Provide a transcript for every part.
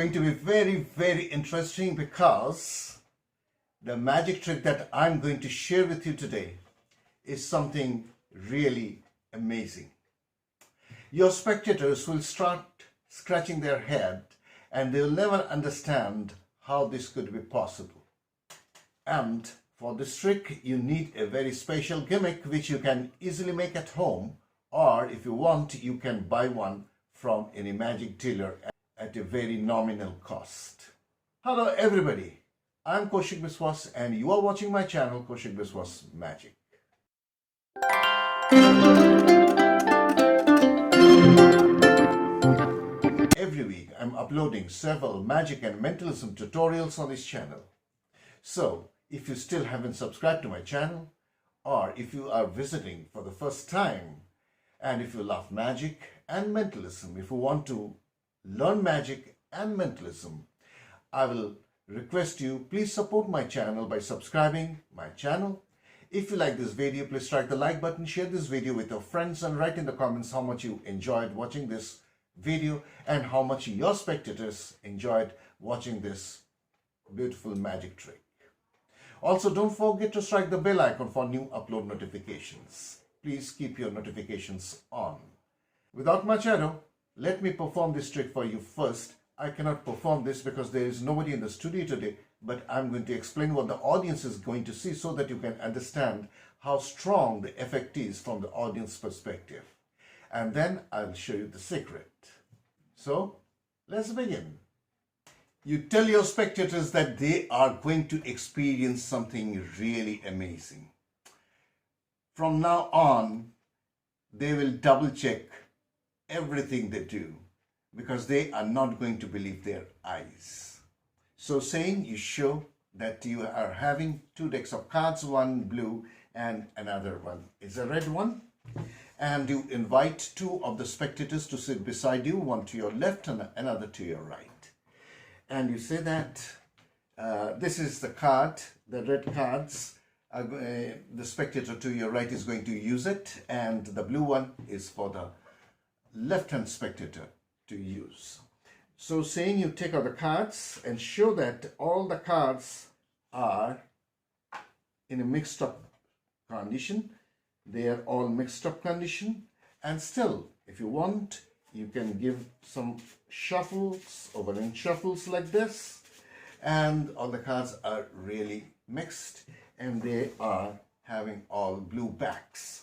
going to be very interesting because the magic trick that I'm going to share with you today is something really amazing. Your spectators will start scratching their head and they'll never understand how this could be possible. And for this trick, you need a very special gimmick which you can easily make at home, or if you want, you can buy one from any magic dealer at a very nominal cost. Hello everybody, I'm Kaushik Biswas and you are watching my channel Kaushik Biswas Magic. Every week I'm uploading several magic and mentalism tutorials on this channel. So if you still haven't subscribed to my channel, or if you are visiting for the first time, and if you love magic and mentalism, if you want to learn magic and mentalism, I will request you, please support my channel by subscribing my channel. If you like this video, please strike the like button, share this video with your friends and write in the comments how much you enjoyed watching this video and how much your spectators enjoyed watching this beautiful magic trick. Also, don't forget to strike the bell icon for new upload notifications. Please keep your notifications on. Without much ado, let me perform this trick for you first. I cannot perform this because there is nobody in the studio today, but I'm going to explain what the audience is going to see so that you can understand how strong the effect is from the audience perspective. And then I'll show you the secret. So, let's begin. You tell your spectators that they are going to experience something really amazing. From now on, they will double check everything they do because they are not going to believe their eyes. So saying, you show that you are having two decks of cards, one blue and another one is a red one. And you invite two of the spectators to sit beside you, one to your left and another to your right. And you say that this is the card, the red cards, the spectator to your right is going to use it, and the blue one is for the left-hand spectator to use. So saying, you take out the cards and show that all the cards are in a mixed up condition. They are all mixed up condition, and still, if you want, you can give some shuffles, overhand shuffles like this, and all the cards are really mixed and they are having all blue backs.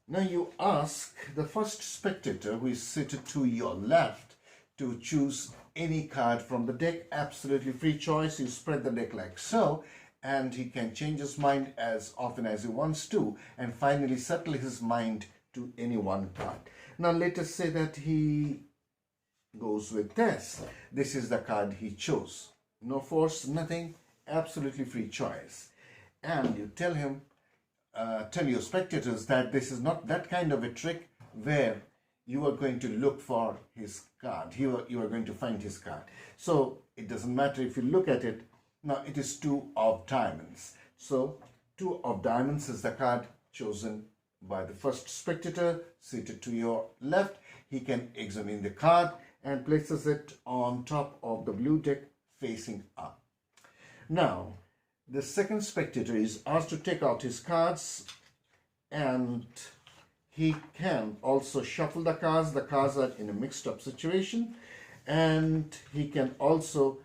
Now you ask the first spectator who is seated to your left to choose any card from the deck, absolutely free choice. You spread the deck like so, and he can change his mind as often as he wants to and finally settle his mind to any one card. Now let us say that he goes with this. This is the card he chose. No force, nothing, absolutely free choice. And you tell him, tell your spectators that this is not that kind of a trick where you are going to look for his card. You are going to find his card. So it doesn't matter if you look at it. Now it is two of diamonds. So two of diamonds is the card chosen by the first spectator seated to your left. He can examine the card and places it on top of the blue deck facing up. Now, the second spectator is asked to take out his cards, and he can also shuffle the cards. The cards are in a mixed up situation, and he can also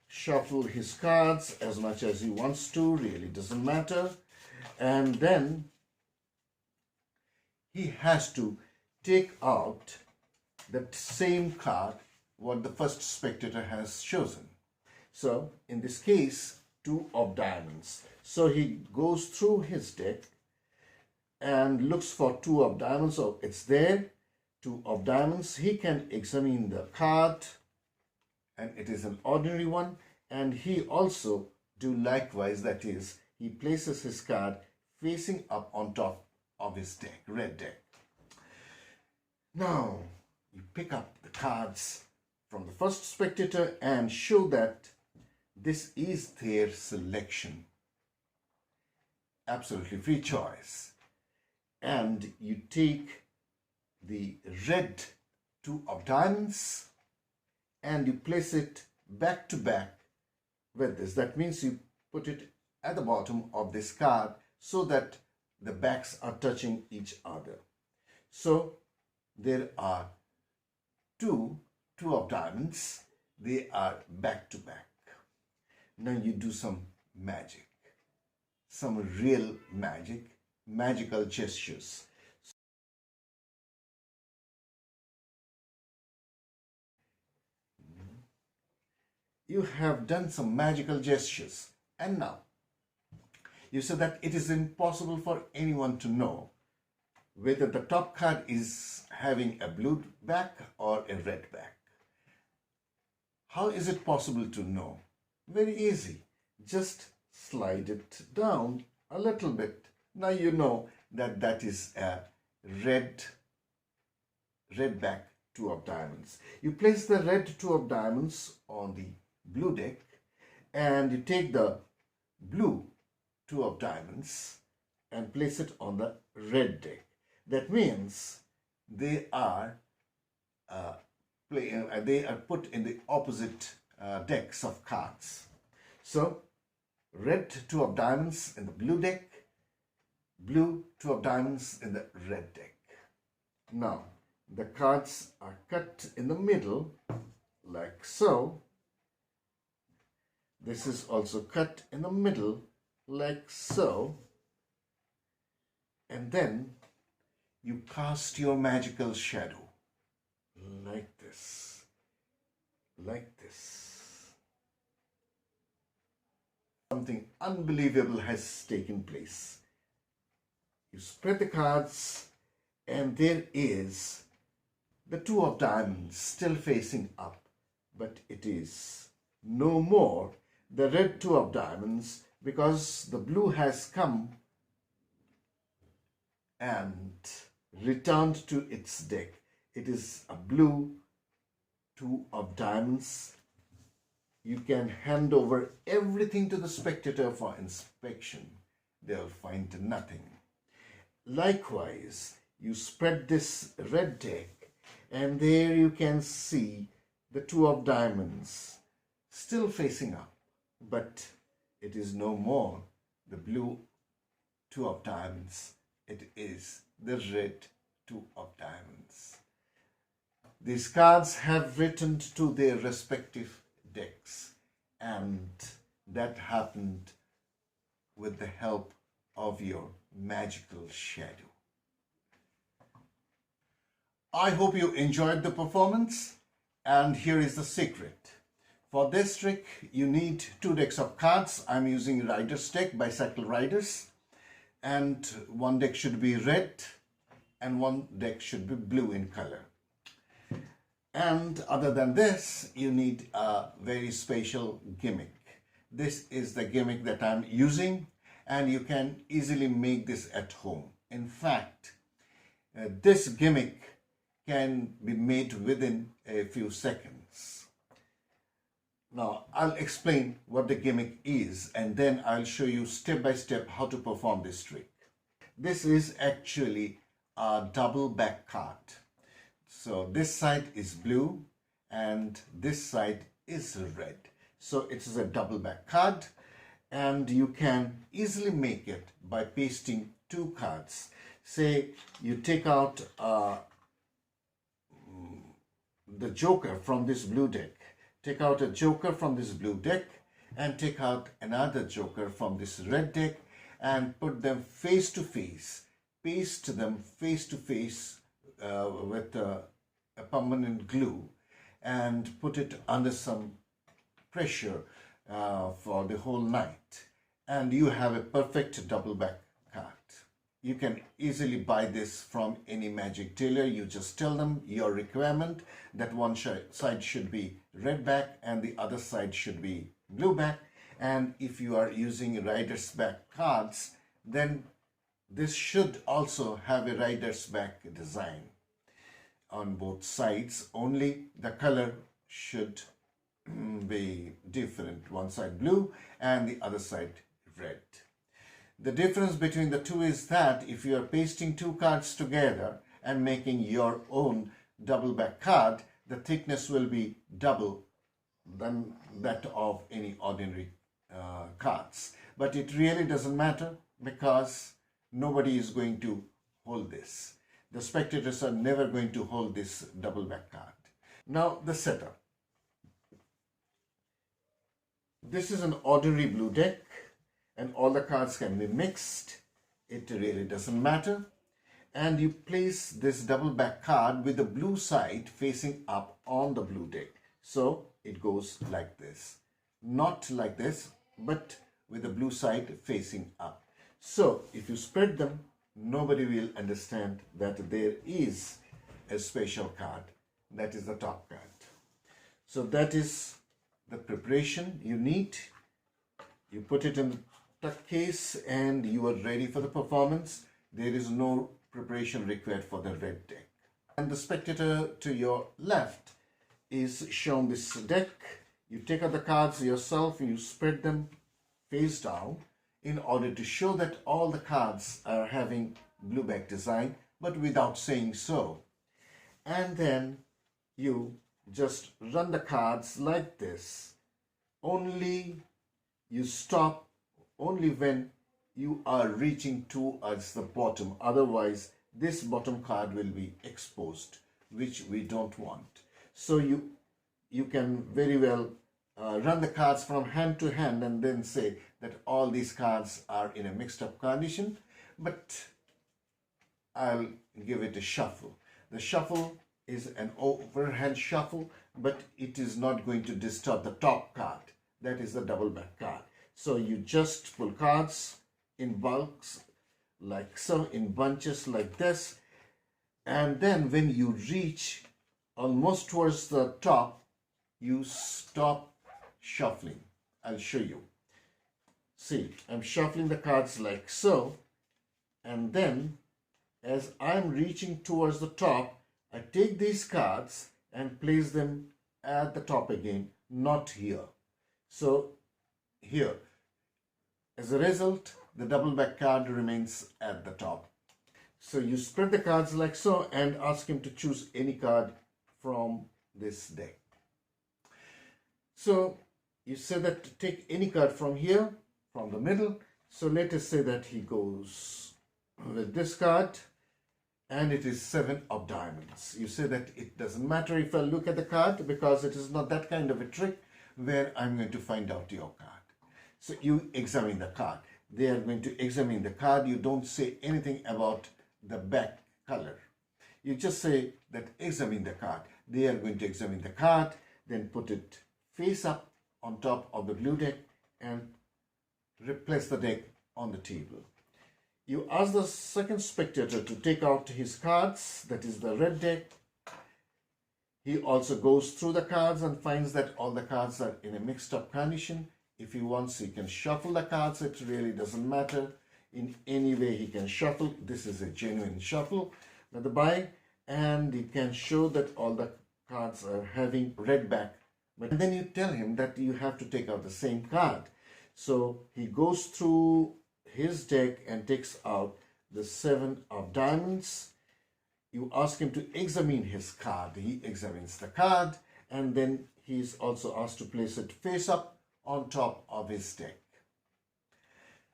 shuffle his cards as much as he wants to, really doesn't matter. And then he has to take out that same card what the first spectator has chosen. So in this case, two of diamonds. So he goes through his deck and looks for two of diamonds. So it's there, two of diamonds. He can examine the card and it is an ordinary one. And he also do likewise, that is, he places his card facing up on top of his deck, red deck. Now, you pick up the cards from the first spectator and show that this is their selection. Absolutely free choice. And you take the red two of diamonds and you place it back to back with this. That means you put it at the bottom of this card so that the backs are touching each other. So there are two of diamonds. They are back to back. Now you do some magic, some real magic, magical gestures. You have done some magical gestures, and now you say that it is impossible for anyone to know whether the top card is having a blue back or a red back. How is it possible to know? Very easy. Just slide it down a little bit. Now you know that that is a red back two of diamonds. You place the red two of diamonds on the blue deck, and you take the blue two of diamonds and place it on the red deck. That means they are put in the opposite decks of cards. So red two of diamonds in the blue deck, blue two of diamonds in the red deck. Now the cards are cut in the middle like so. This is also cut in the middle like so. And then you cast your magical shadow like this, like this. Something unbelievable has taken place. You spread the cards, and there is the two of diamonds still facing up, but it is no more the red two of diamonds, because the blue has come and returned to its deck. It is a blue two of diamonds. You can hand over everything to the spectator for inspection. They'll find nothing. Likewise, you spread this red deck, and there you can see the two of diamonds still facing up, but it is no more the blue two of diamonds. It is the red two of diamonds. These cards have returned to their respective decks, and that happened with the help of your magical shadow. I hope you enjoyed the performance, and here is the secret. For this trick, you need 2 decks of cards. I'm using Rider's deck, Bicycle Riders, and one deck should be red and one deck should be blue in color. And other than this, you need a very special gimmick. This is the gimmick that I'm using, and you can easily make this at home. In fact, this gimmick can be made within a few seconds. Now, I'll explain what the gimmick is, and then I'll show you step by step how to perform this trick. This is actually a double back card. So this side is blue and this side is red. So it is a double back card, and you can easily make it by pasting 2 cards. Say you take out the joker from this blue deck. Take out a joker from this blue deck and take out another joker from this red deck and put them face to face. Paste them face to face with a permanent glue and put it under some pressure for the whole night, and you have a perfect double back card. You can easily buy this from any magic tailor. You just tell them your requirement, that one side should be red back and the other side should be blue back. And if you are using rider's back cards, then this should also have a rider's back design on both sides, only the color should be different. One side blue and the other side red. The difference between the two is that if you are pasting 2 cards together and making your own double back card, the thickness will be double than that of any ordinary cards. But it really doesn't matter because nobody is going to hold this. The spectators are never going to hold this double back card. Now the setup. This is an ordinary blue deck and all the cards can be mixed. It really doesn't matter. And you place this double back card with the blue side facing up on the blue deck. So it goes like this. Not like this, but with the blue side facing up. So if you spread them, nobody will understand that there is a special card. That is the top card. So that is the preparation you need. You put it in the tuck case and you are ready for the performance. There is no preparation required for the red deck. And the spectator to your left is shown this deck. You take out the cards yourself, you spread them face down in order to show that all the cards are having blue back design, but without saying so. And then you just run the cards like this. Only you stop only when you are reaching towards the bottom. Otherwise, this bottom card will be exposed, which we don't want. So you can very well run the cards from hand to hand and then say that all these cards are in a mixed up condition, but I'll give it a shuffle. The shuffle is an overhand shuffle, but it is not going to disturb the top card. That is the double back card. So you just pull cards in bulks like so, in bunches like this, and then when you reach almost towards the top, you stop shuffling. I'll show you. See, I'm shuffling the cards like so, and then as I'm reaching towards the top, I take these cards and place them at the top again, not here. So here, as a result, the double back card remains at the top. So you spread the cards like so and ask him to choose any card from this deck. So you say that take any card from here, from the middle. So let us say that he goes with this card, and it is 7 of diamonds. You say that it doesn't matter if I look at the card because it is not that kind of a trick where I'm going to find out your card. So you examine the card. They are going to examine the card. You don't say anything about the back color. You just say that examine the card. They are going to examine the card, then put it face up on top of the blue deck and replace the deck on the table. You ask the second spectator to take out his cards, that is the red deck. He also goes through the cards and finds that all the cards are in a mixed up condition. If he wants, he can shuffle the cards. It really doesn't matter. In any way he can shuffle. This is a genuine shuffle by, and you can show that all the cards are having red back. But then you tell him that you have to take out the same card. So he goes through his deck and takes out the 7 of diamonds. You ask him to examine his card. He examines the card, and then he is also asked to place it face up on top of his deck.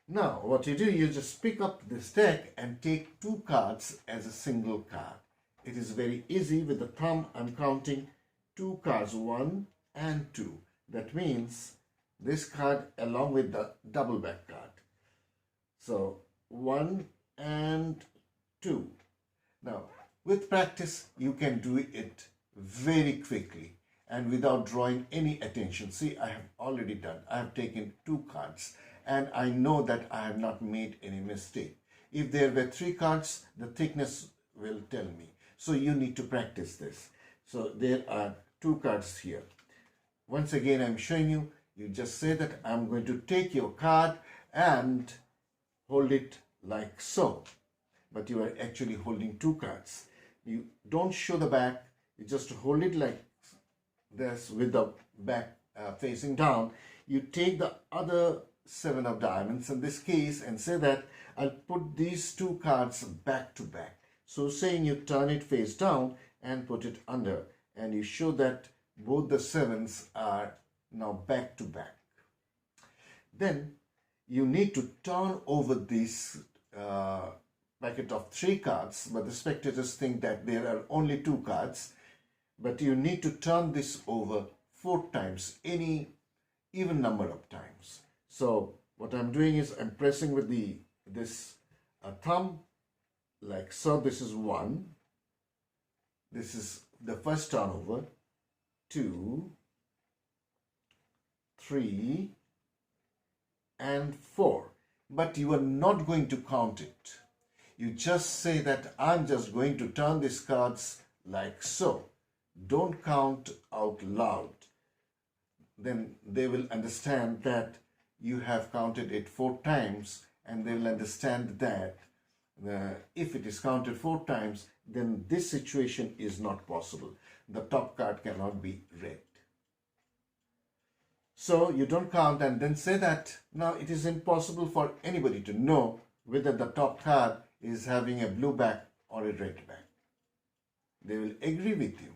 Now what you do, you just pick up this deck and take 2 cards as a single card. It is very easy. With the thumb I'm counting 2 cards, 1 and 2. That means this card along with the double back card. So 1 and 2. Now with practice you can do it very quickly and without drawing any attention. See, I have already done. I have taken 2 cards and I know that I have not made any mistake. If there were 3 cards, the thickness will tell me. So you need to practice this. So there are 2 cards here. Once again, I'm showing you. You just say that I'm going to take your card and hold it like so. But you are actually holding 2 cards. You don't show the back. You just hold it like this with the back facing down. You take the other 7 of diamonds in this case and say that I'll put these 2 cards back to back. So saying, you turn it face down and put it under, and you show that both the 7s are now back to back. Then you need to turn over this packet of 3 cards, but the spectators think that there are only 2 cards, but you need to turn this over 4 times, any even number of times. So what I'm doing is I'm pressing with this thumb like so. This is 1. This is the first turnover. 2, 3, and 4. But you are not going to count it. You just say that I'm just going to turn these cards like so. Don't count out loud. Then they will understand that you have counted it 4 times, and they will understand that if it is counted 4 times, then this situation is not possible. The top card cannot be read. So you don't count and then say that now it is impossible for anybody to know whether the top card is having a blue back or a red back. They will agree with you.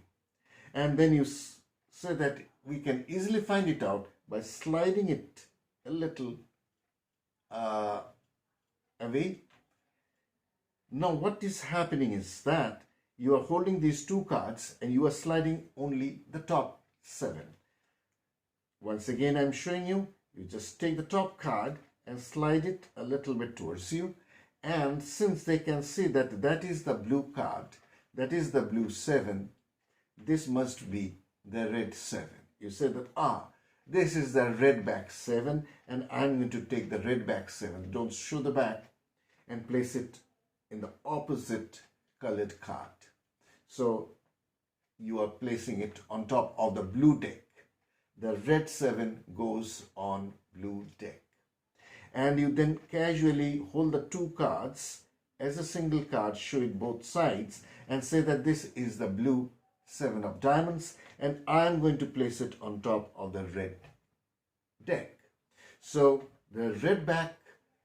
And then you say that we can easily find it out by sliding it a little away. Now what is happening is that you are holding these 2 cards and you are sliding only the top 7. Once again, I'm showing you, you just take the top card and slide it a little bit towards you. And since they can see that that is the blue card, that is the blue 7, this must be the red 7. You say that, this is the red back 7 and I'm going to take the red back 7. Don't show the back and place it in the opposite colored card. So you are placing it on top of the blue deck. The red 7 goes on blue deck. And you then casually hold the 2 cards as a single card, show it both sides and say that this is the blue 7 of diamonds and I am going to place it on top of the red deck. So the red back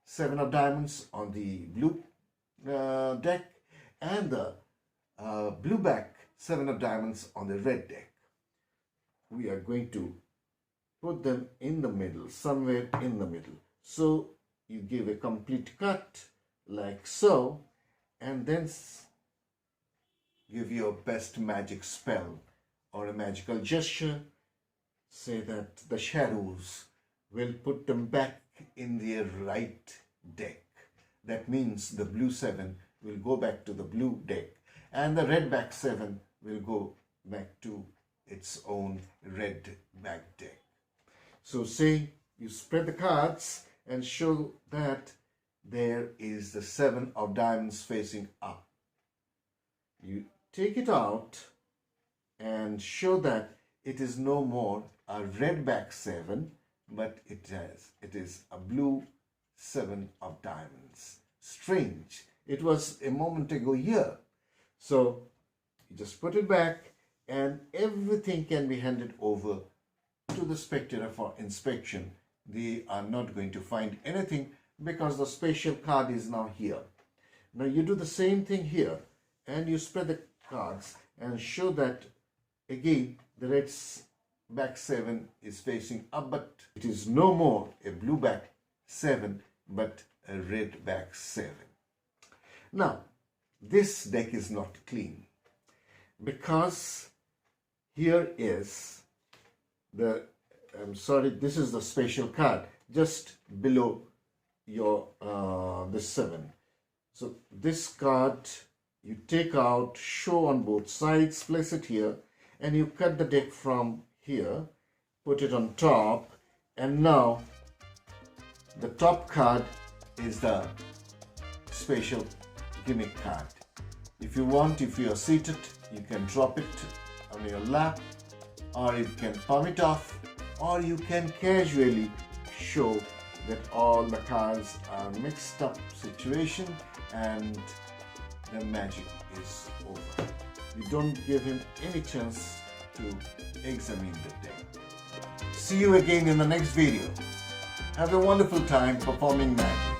7 of diamonds on the blue deck and the blue back 7 of diamonds on the red deck. We are going to put them in the middle, somewhere in the middle. So you give a complete cut like so, and then give your best magic spell or a magical gesture. Say that the shadows will put them back in their right deck. That means the blue 7 will go back to the blue deck and the red back 7 will go back to its own red back deck. So say you spread the cards and show that there is the 7 of diamonds facing up. You take it out and show that it is no more a red back 7, but it is a blue 7 of diamonds. Strange. It was a moment ago here. So you just put it back and everything can be handed over to the spectator for inspection. They are not going to find anything because the special card is now here. Now you do the same thing here and you spread the cards and show that again the red back 7 is facing up, but it is no more a blue back 7 but a red back 7. Now this deck is not clean because here is the this is the special card just below your this 7. So this card you take out, show on both sides, place it here, and you cut the deck from here, put it on top, and now the top card is the special gimmick card. If you want, if you are seated, you can drop it on your lap, or you can palm it off, or you can casually show that all the cards are mixed up situation and the magic is over. You don't give him any chance to examine the deck. See you again in the next video. Have a wonderful time performing magic.